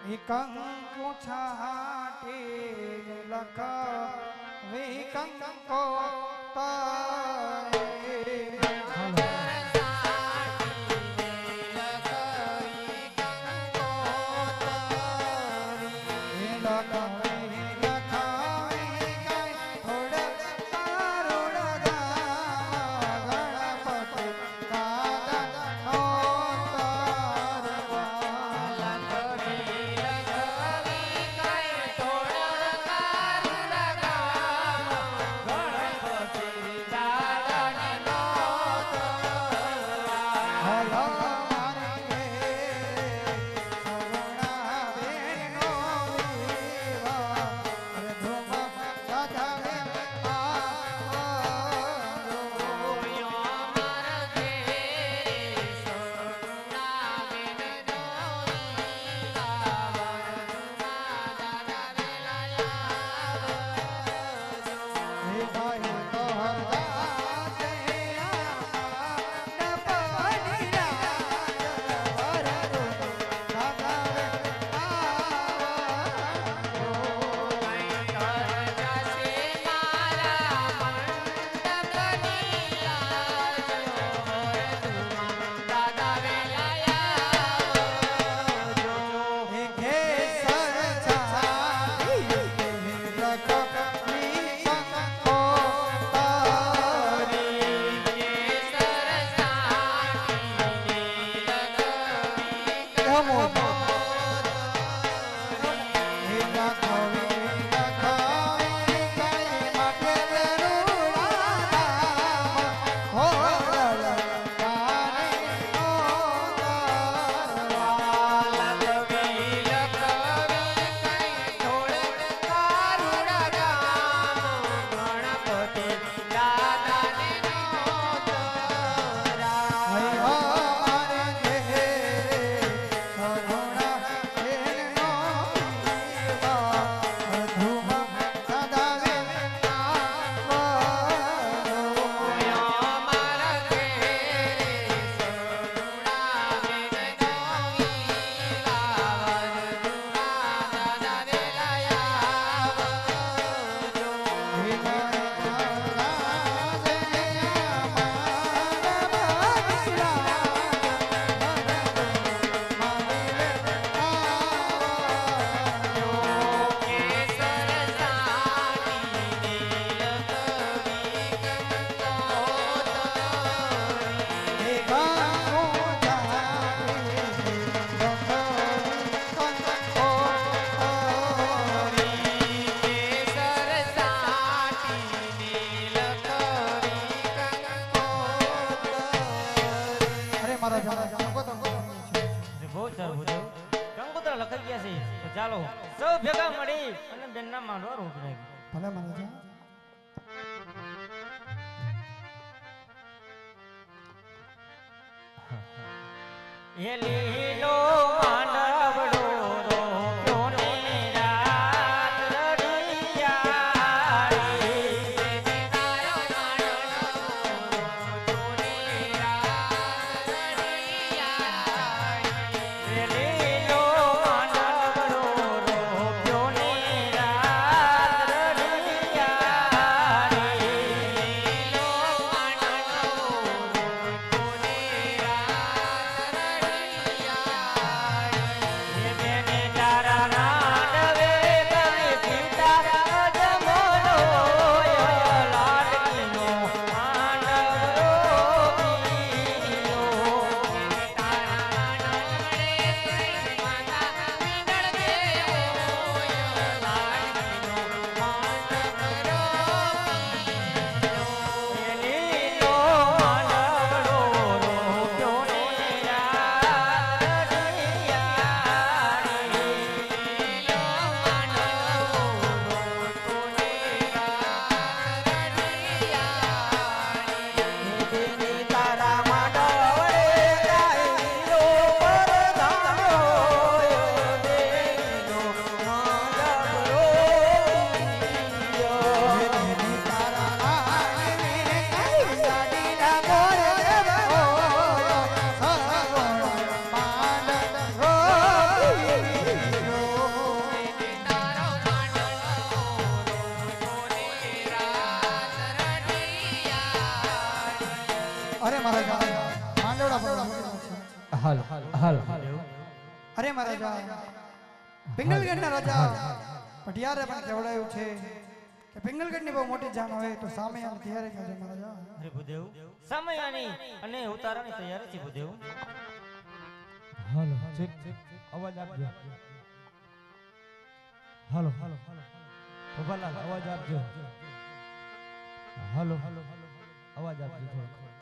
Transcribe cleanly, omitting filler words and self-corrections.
કંકુ છાટી લખ વિકંકો ચાલો સૌ ભેગા મળી અને બેનના માંડવા રોકડાય. ભલે મહારાજ. એ લીલો માંડવડો રોક્યો ને રાત રડિયાળી. એ લીલો માંડવડો રોક્યો ને રાત રડિયાળી. મહારાજા માંડવડા પર હાલ હાલ અરે મહારાજા પિંગલગઢના રાજા પટિયારે પણ કહેવડાયું છે કે પિંગલગઢની બહુ મોટી જાન હોય તો સામે આમ તૈયારી કરજો મહારાજા. અરે ભૂદેવ સમયાની અને ઉતારાની તૈયારી છે ભૂદેવ. હાલો ચેક અવાજ આપજો. હાલો હાલો ભોપાલાલ અવાજ આપજો. હાલો અવાજ આપજો થોડો.